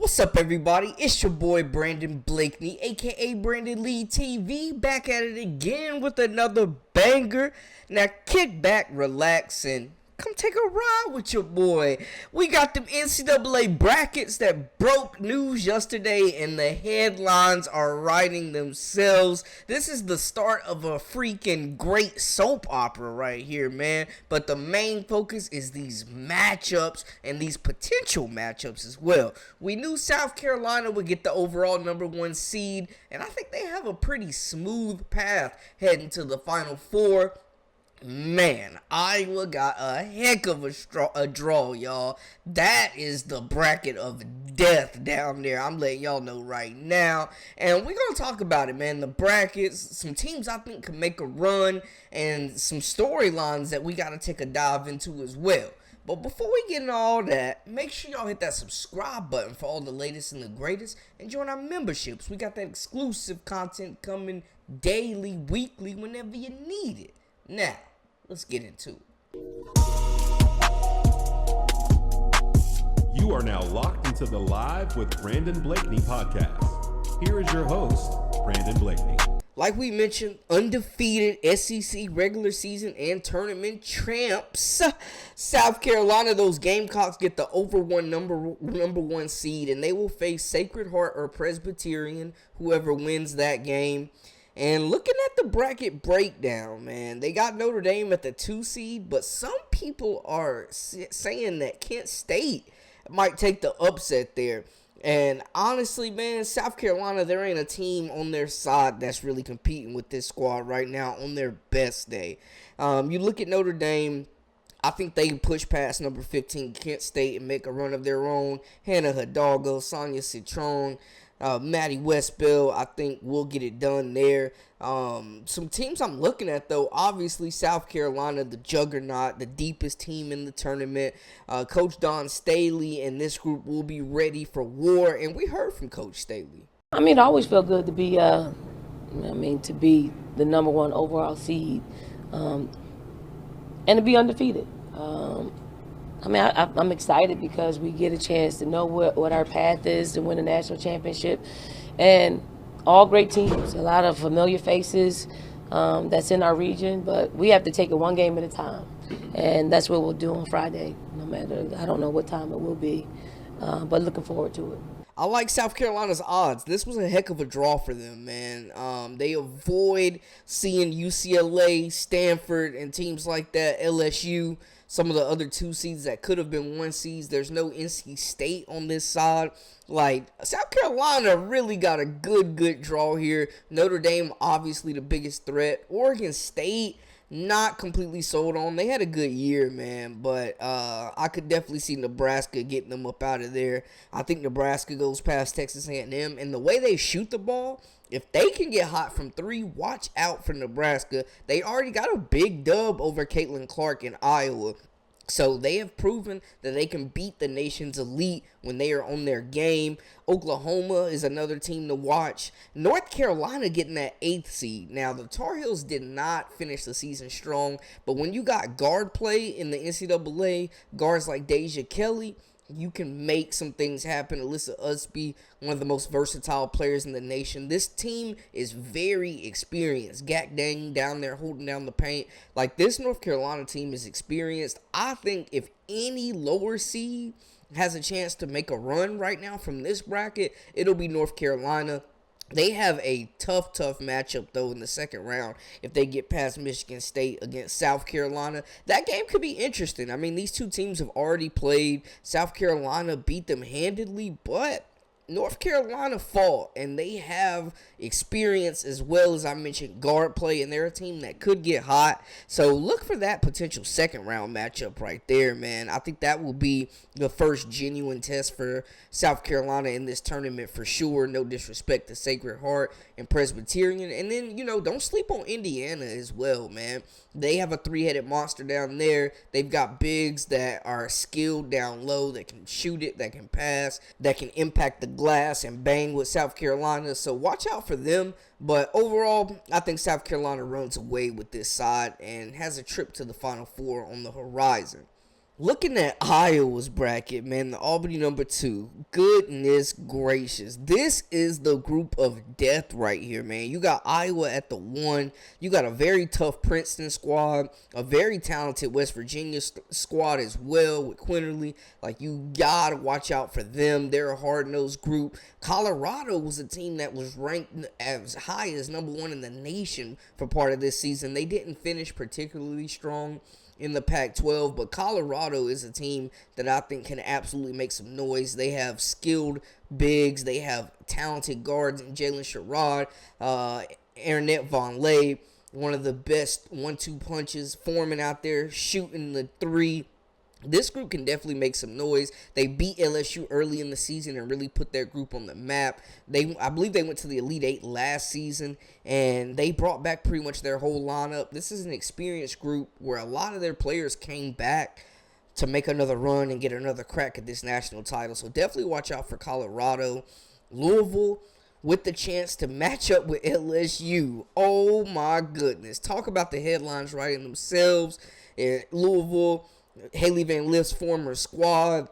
What's up, everybody? It's your boy Brandon Blakeney, aka Brandon Lee TV, back at it again with another banger. Now kick back, relax, and come take a ride with your boy. We got them NCAA brackets that broke news yesterday, and the headlines are writing themselves. This is the start of a freaking great soap opera right here, man. But the main focus is these matchups and these potential matchups as well. We knew South Carolina would get the overall number 1 seed, and I think they have a pretty smooth path heading to the Final Four. Man, Iowa got a heck of a draw, y'all. That is the bracket of death down there. I'm letting y'all know right now. And we're going to talk about it, man. The brackets, some teams I think can make a run, and some storylines that we got to take a dive into as well. But before we get into all that, make sure y'all hit that subscribe button for all the latest and the greatest, and join our memberships. We got that exclusive content coming daily, weekly, whenever you need it. Now, let's get into it. You are now locked into the Live with Brandon Blakeney podcast. Here is your host, Brandon Blakeney. Like we mentioned, undefeated SEC regular season and tournament champs, South Carolina. Those Gamecocks get the number 1 seed, and they will face Sacred Heart or Presbyterian, whoever wins that game. And looking at the bracket breakdown, man, they got Notre Dame at the 2 seed, but some people are saying that Kent State might take the upset there. And honestly, man, South Carolina, there ain't a team on their side that's really competing with this squad right now on their best day. You look at Notre Dame, I think they can push past number 15 Kent State and make a run of their own. Hannah Hidalgo, Sonia Citron, Maddie Westbell, I think we'll get it done there. Some teams I'm looking at, though, obviously South Carolina, the juggernaut, the deepest team in the tournament. Coach Don Staley and this group will be ready for war, and we heard from Coach Staley. I mean, it always felt good to be, to be the number 1 overall seed, and to be undefeated. I'm excited because we get a chance to know what our path is to win a national championship. And all great teams, a lot of familiar faces that's in our region, but we have to take it one game at a time. And that's what we'll do on Friday, no matter, I don't know what time it will be, but looking forward to it. I like South Carolina's odds. This was a heck of a draw for them, man. They avoid seeing UCLA, Stanford, and teams like that, LSU, some of the other 2 seeds that could have been 1 seeds. There's no NC State on this side. Like, South Carolina really got a good draw here. Notre Dame, obviously the biggest threat. Oregon State, not completely sold on. They had a good year, man, but I could definitely see Nebraska getting them up out of there. I think Nebraska goes past Texas A&M, and the way they shoot the ball, if they can get hot from 3, watch out for Nebraska. They already got a big dub over Caitlin Clark in Iowa. So they have proven that they can beat the nation's elite when they are on their game. Oklahoma is another team to watch. North Carolina getting that 8th seed. Now, the Tar Heels did not finish the season strong, but when you got guard play in the NCAA, guards like Deja Kelly, you can make some things happen. Alyssa Usby, one of the most versatile players in the nation. This team is very experienced. Gak Dang down there holding down the paint. Like, this North Carolina team is experienced. I think if any lower seed has a chance to make a run right now from this bracket, it'll be North Carolina. They have a tough matchup, though, in the second round. If they get past Michigan State against South Carolina, that game could be interesting. I mean, these 2 teams have already played. South Carolina beat them handedly, but North Carolina fought, and they have experience as well as I mentioned guard play, and they're a team that could get hot. So look for that potential second round matchup right there, man. I think that will be the first genuine test for South Carolina in this tournament for sure. No disrespect to Sacred Heart and Presbyterian. And then, don't sleep on Indiana as well, man. They have a 3-headed monster down there. They've got bigs that are skilled down low, that can shoot it, that can pass, that can impact the glass and bang with South Carolina. So watch out for them. But overall, I think South Carolina runs away with this side and has a trip to the Final Four on the horizon. Looking at Iowa's bracket, man, the Albany number 2. Goodness gracious. This is the group of death right here, man. You got Iowa at the 1. You got a very tough Princeton squad, a very talented West Virginia squad as well with Quinterly. Like, you got to watch out for them. They're a hard-nosed group. Colorado was a team that was ranked as high as number 1 in the nation for part of this season. They didn't finish particularly strong in the Pac-12, but Colorado is a team that I think can absolutely make some noise. They have skilled bigs. They have talented guards in Jalen Sherrod, Aaronette Von Lay, one of the best 1-2 punches, Foreman out there shooting the 3. This group can definitely make some noise. They beat LSU early in the season and really put their group on the map. I believe they went to the Elite Eight last season, and they brought back pretty much their whole lineup. This is an experienced group where a lot of their players came back to make another run and get another crack at this national title. So definitely watch out for Colorado. Louisville with the chance to match up with LSU. Oh, my goodness. Talk about the headlines writing themselves. Louisville, Haley Van Lift's former squad.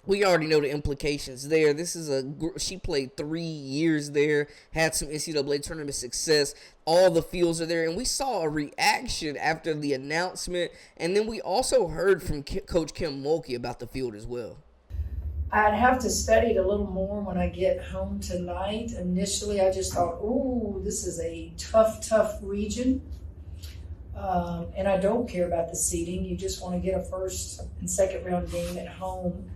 We already know the implications there. She played 3 years there, had some NCAA tournament success. All the fields are there, and we saw a reaction after the announcement. And then we also heard from Coach Kim Mulkey about the field as well. I'd have to study it a little more when I get home tonight. Initially, I just thought, ooh, this is a tough region. And I don't care about the seeding. You just want to get a first and second round game at home.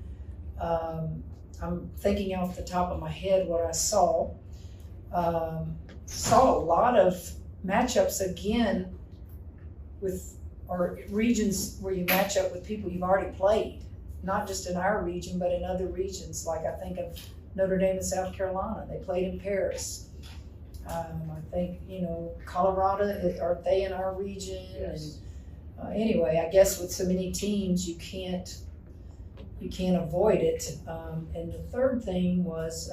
I'm thinking off the top of my head what I saw. Saw a lot of matchups again or regions where you match up with people you've already played, not just in our region, but in other regions. Like I think of Notre Dame and South Carolina. They played in Paris. I think, Colorado, aren't they in our region? Yes. And anyway, I guess with so many teams, you can't avoid it. And the third thing was,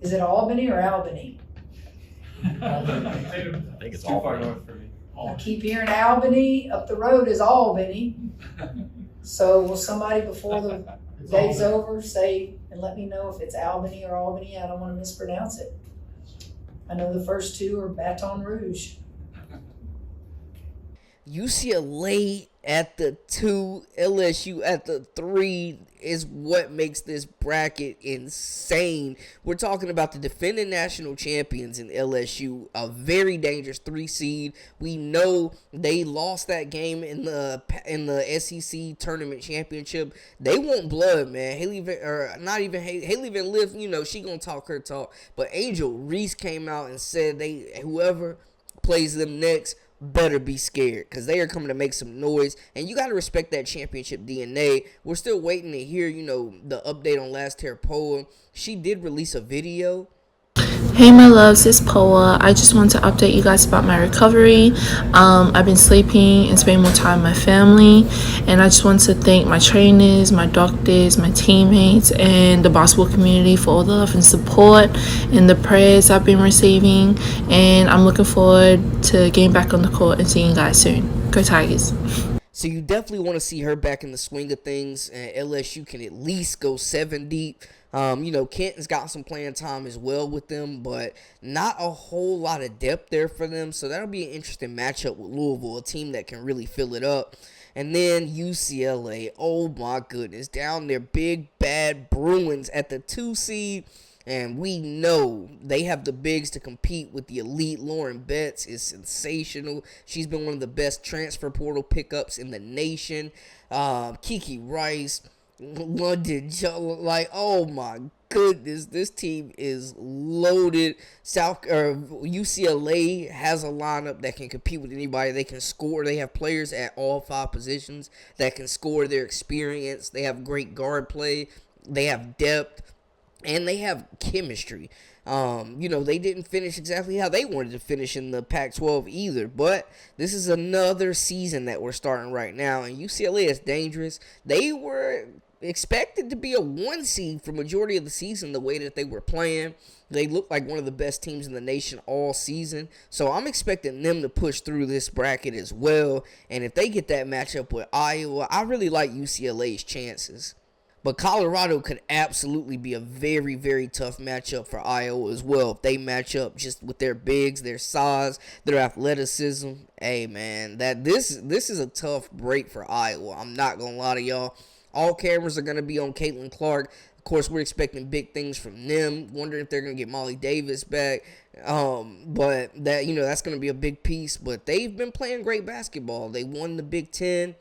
is it Albany or Albany? I think it's too far north for me. I keep hearing Albany. Up the road is Albany. So will somebody before the day's over say and let me know if it's Albany or Albany? I don't want to mispronounce it. I know the first two are Baton Rouge. UCLA at the 2, LSU at the 3 is what makes this bracket insane. We're talking about the defending national champions in LSU, a very dangerous 3 seed. We know they lost that game in the SEC tournament championship. They want blood, man. Haley Van Lift, she gonna talk her talk. But Angel Reese came out and said whoever plays them next better be scared because they are coming to make some noise, and you got to respect that championship DNA. We're still waiting to hear, the update on Last Terrapoa. She did release a video. Hey my loves, it's Poa. I just want to update you guys about my recovery. I've been sleeping and spending more time with my family, and I just want to thank my trainers, my doctors, my teammates, and the basketball community for all the love and support and the prayers I've been receiving, and I'm looking forward to getting back on the court and seeing you guys soon. Go Tigers. So you definitely want to see her back in the swing of things, and LSU can at least go 7 deep. Kenton's got some playing time as well with them, but not a whole lot of depth there for them. So that'll be an interesting matchup with Louisville, a team that can really fill it up. And then UCLA, oh my goodness, down there, big bad Bruins at the 2 seed. And we know they have the bigs to compete with the elite. Lauren Betts is sensational. She's been one of the best transfer portal pickups in the nation. Kiki Rice, London, oh my goodness, this team is loaded. UCLA has a lineup that can compete with anybody. They can score. They have players at all 5 positions that can score. Their experience. They have great guard play. They have depth. And they have chemistry. They didn't finish exactly how they wanted to finish in the Pac-12 either. But this is another season that we're starting right now. And UCLA is dangerous. They were expected to be a 1 seed for majority of the season the way that they were playing. They look like one of the best teams in the nation all season. So I'm expecting them to push through this bracket as well. And if they get that matchup with Iowa, I really like UCLA's chances. But Colorado could absolutely be a very, very tough matchup for Iowa as well. If they match up just with their bigs, their size, their athleticism. Hey, man, this is a tough break for Iowa. I'm not going to lie to y'all. All cameras are going to be on Caitlin Clark. Of course, we're expecting big things from them. Wondering if they're going to get Molly Davis back. But that's going to be a big piece. But they've been playing great basketball. They won the Big Ten.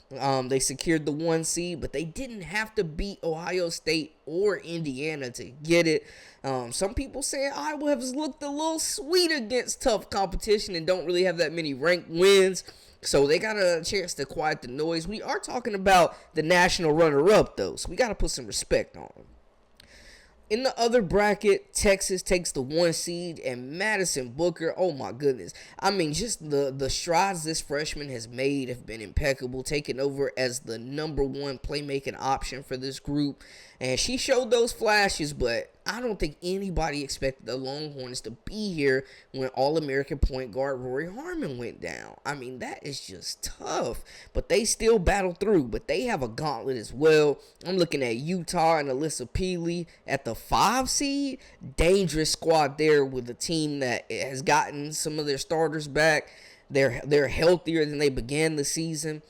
They secured the 1 seed, but they didn't have to beat Ohio State or Indiana to get it. Some people say Iowa has looked a little sweet against tough competition and don't really have that many ranked wins. So they got a chance to quiet the noise. We are talking about the national runner-up, though, so we got to put some respect on them. In the other bracket, Texas takes the 1 seed, and Madison Booker, oh my goodness. I mean, just the strides this freshman has made have been impeccable, taking over as the number 1 playmaking option for this group. And she showed those flashes, but I don't think anybody expected the Longhorns to be here when All-American point guard Rory Harmon went down. I mean, that is just tough. But they still battled through. But they have a gauntlet as well. I'm looking at Utah and Alyssa Peely at the 5 seed. Dangerous squad there with a team that has gotten some of their starters back. They're healthier than they began the season.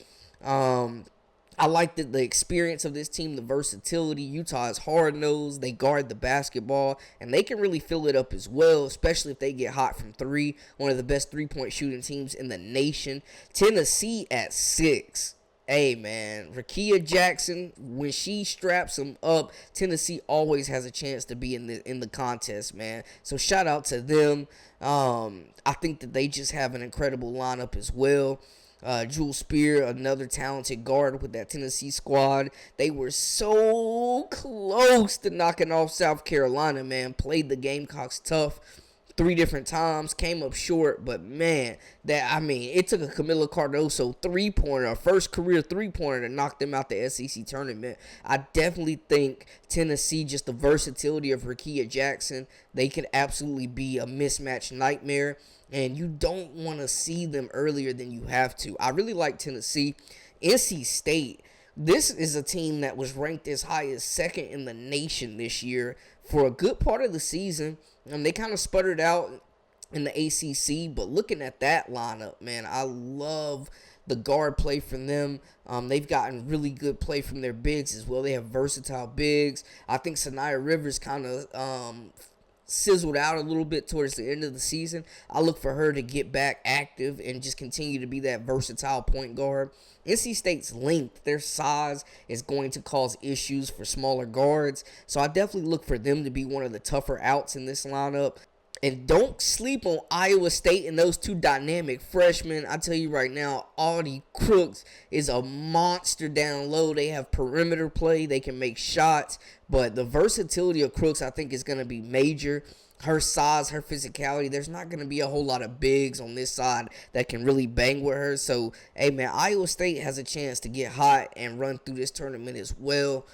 I like the experience of this team, the versatility. Utah is hard-nosed. They guard the basketball, and they can really fill it up as well, especially if they get hot from 3. One of the best three-point shooting teams in the nation. Tennessee at 6. Hey, man, Rakia Jackson, when she straps them up, Tennessee always has a chance to be in the contest, man. So shout out to them. I think that they just have an incredible lineup as well. Jules Spear, another talented guard with that Tennessee squad. They were so close to knocking off South Carolina, man. Played the Gamecocks tough 3 different times, came up short, but man, it took a Camila Cardoso 3-pointer, a first career 3-pointer to knock them out the SEC tournament. I definitely think Tennessee, just the versatility of Rakia Jackson, they could absolutely be a mismatch nightmare, and you don't want to see them earlier than you have to. I really like Tennessee. NC State, this is a team that was ranked as high as 2nd in the nation this year for a good part of the season. They kind of sputtered out in the ACC, but looking at that lineup, man, I love the guard play from them. They've gotten really good play from their bigs as well. They have versatile bigs. I think Sanaya Rivers kind of sizzled out a little bit towards the end of the season. I look for her to get back active and just continue to be that versatile point guard. NC State's length, their size, is going to cause issues for smaller guards. So I definitely look for them to be one of the tougher outs in this lineup. And don't sleep on Iowa State and those 2 dynamic freshmen. I tell you right now, Audie Crooks is a monster down low. They have perimeter play. They can make shots. But the versatility of Crooks, I think, is going to be major. Her size, her physicality, there's not going to be a whole lot of bigs on this side that can really bang with her. So, hey, man, Iowa State has a chance to get hot and run through this tournament as well.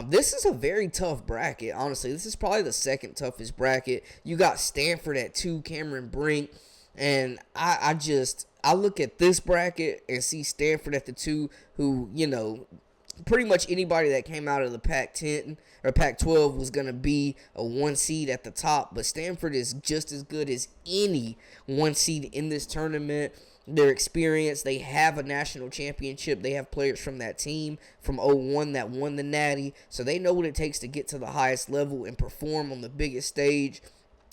This is a very tough bracket, honestly. This is probably the 2nd toughest bracket. You got Stanford at 2, Cameron Brink. And I look at this bracket and see Stanford at the 2, who, pretty much anybody that came out of the Pac-10 or Pac-12 was going to be a 1 seed at the top. But Stanford is just as good as any 1 seed in this tournament. Their experience, they have a national championship. They have players from that team from 01 that won the Natty. So they know what it takes to get to the highest level and perform on the biggest stage.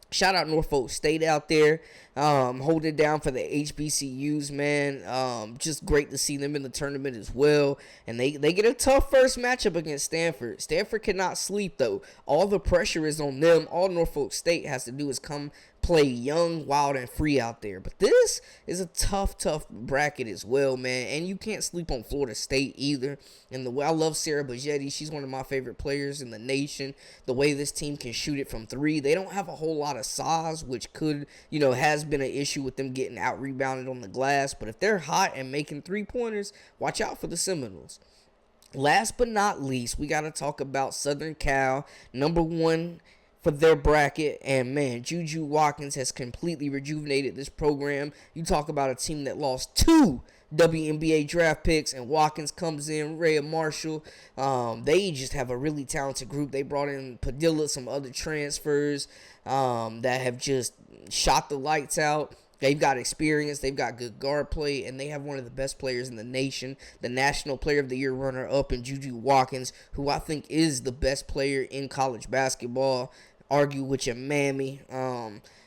Shout out Norfolk State out there, holding it down for the HBCUs, man. Just great to see them in the tournament as well. And they get a tough first matchup against Stanford. Stanford cannot sleep, though. All the pressure is on them. All Norfolk State has to do is come play young, wild, and free out there. But this is a tough bracket as well, man. And you can't sleep on Florida State either. And the way I love Sarah Bajetti, she's one of my favorite players in the nation. The way this team can shoot it from 3. They don't have a whole lot of size, which could, has been an issue with them getting out-rebounded on the glass. But if they're hot and making 3-pointers, watch out for the Seminoles. last but not least, we got to talk about Southern Cal, number 1 for their bracket. And, man, Juju Watkins has completely rejuvenated this program. You talk about a team that lost 2 WNBA draft picks, and Watkins comes in, Rhea Marshall. They just have a really talented group. They brought in Padilla, some other transfers that have just shot the lights out. They've got experience, they've got good guard play, and they have one of the best players in the nation, the National Player of the Year runner-up in Juju Watkins, who I think is the best player in college basketball. Argue with your mammy.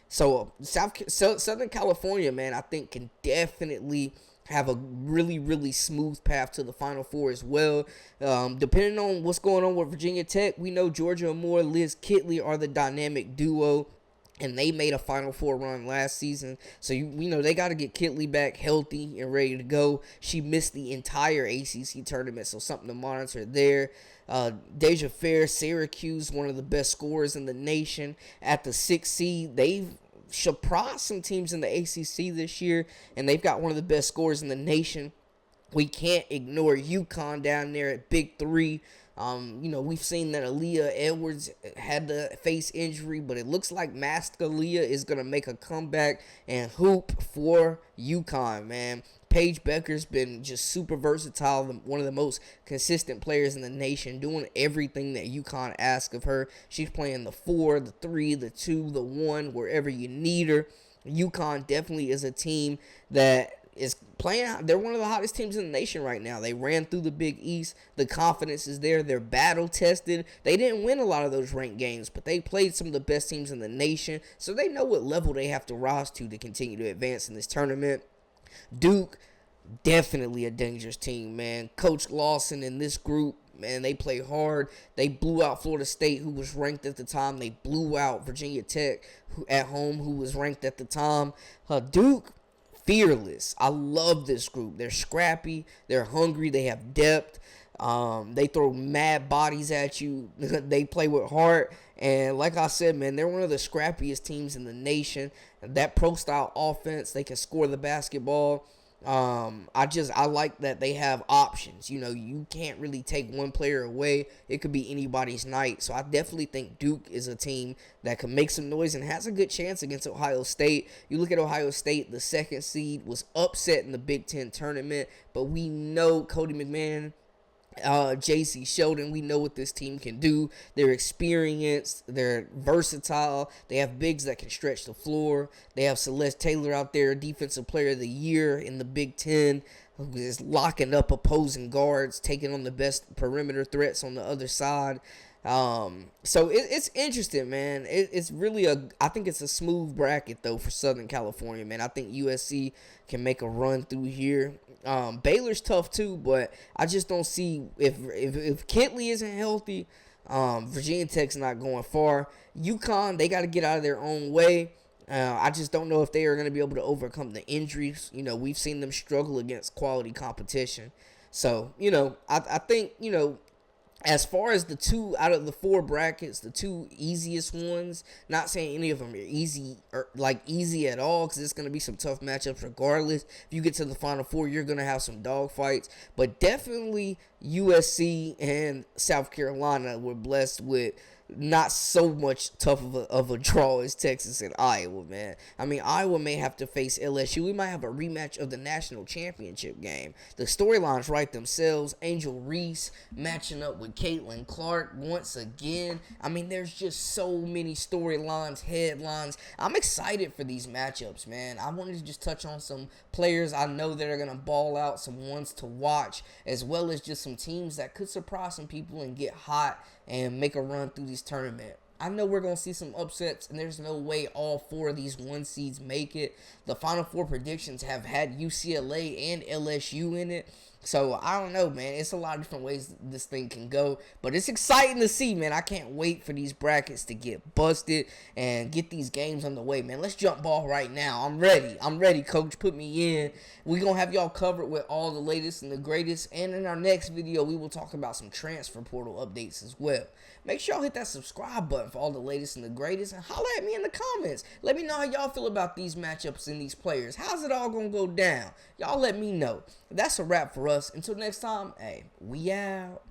So Southern California, man, I think can definitely have a really, really smooth path to the Final Four as well. Depending on what's going on with Virginia Tech, we know Georgia Moore, Liz Kitley are the dynamic duo, and they made a Final Four run last season. So, you know, they got to get Kitley back healthy and ready to go. She missed the entire ACC tournament, so something to monitor there. Deja Fair, Syracuse, one of the best scorers in the nation at the 6th seed. They've surprised some teams in the ACC this year, and they've got one of the best scorers in the nation. We can't ignore UConn down there at Big 3. You know, we've seen that Aaliyah Edwards had to face injury, but it looks like Master Aaliyah is going to make a comeback and hoop for UConn, man. Paige Becker's been just super versatile, one of the most consistent players in the nation, doing everything that UConn asks of her. She's playing the 4, the 3, the 2, the 1, wherever you need her. UConn definitely is a team that is playing. They're one of the hottest teams in the nation right now. They ran through the Big East. The confidence is there. They're battle tested. They didn't win a lot of those ranked games, but they played some of the best teams in the nation, so they know what level they have to rise to continue to advance in this tournament. Duke, definitely a dangerous team, man. Coach Lawson and this group, man, they play hard. They blew out Florida State, who was ranked at the time. They blew out Virginia Tech, who at home, who was ranked at the time. Duke, fearless. I love this group. They're scrappy. They're hungry. They have depth. They throw mad bodies at you. They play with heart. And like I said, man, they're one of the scrappiest teams in the nation. That pro-style offense, they can score the basketball. I like that they have options. You know, you can't really take one player away. It could be anybody's night. So I definitely think Duke is a team that can make some noise and has a good chance against Ohio State. You look at Ohio State, the 2nd seed was upset in the Big Ten tournament, but we know Cody McMahon, JC Sheldon, we know what this team can do. They're experienced, they're versatile, they have bigs that can stretch the floor. They have Celeste Taylor out there, Defensive Player of the Year in the Big Ten, who is locking up opposing guards, taking on the best perimeter threats on the other side. So it's interesting, man. It's really I think it's a smooth bracket though for Southern California, man. I think USC can make a run through here. Baylor's tough too, but I just don't see if Kitley isn't healthy, Virginia Tech's not going far. UConn, they got to get out of their own way. I just don't know if they are going to be able to overcome the injuries. You know, we've seen them struggle against quality competition. So, you know, I think, you know, as far as the 2 out of the 4 brackets, the 2 easiest ones, not saying any of them are easy or like easy at all, because it's going to be some tough matchups regardless. If you get to the Final Four, you're going to have some dog fights, but definitely USC and South Carolina were blessed with not so much tough of a draw as Texas and Iowa, man. I mean, Iowa may have to face LSU. We might have a rematch of the national championship game. The storylines write themselves. Angel Reese matching up with Caitlin Clark once again. I mean, there's just so many storylines, headlines. I'm excited for these matchups, man. I wanted to just touch on some players I know that are going to ball out, some ones to watch, as well as just some teams that could surprise some people and get hot and make a run through this tournament. I know we're going to see some upsets, and there's no way all 4 of these 1 seeds make it. The Final Four predictions have had UCLA and LSU in it. So, I don't know, man. It's a lot of different ways this thing can go. But it's exciting to see, man. I can't wait for these brackets to get busted and get these games underway, man. Let's jump ball right now. I'm ready, Coach. Put me in. We're going to have y'all covered with all the latest and the greatest. And in our next video, we will talk about some transfer portal updates as well. Make sure y'all hit that subscribe button for all the latest and the greatest. And holler at me in the comments. Let me know how y'all feel about these matchups and these players. How's it all going to go down? Y'all let me know. That's a wrap for Russ. Until next time, hey, we out.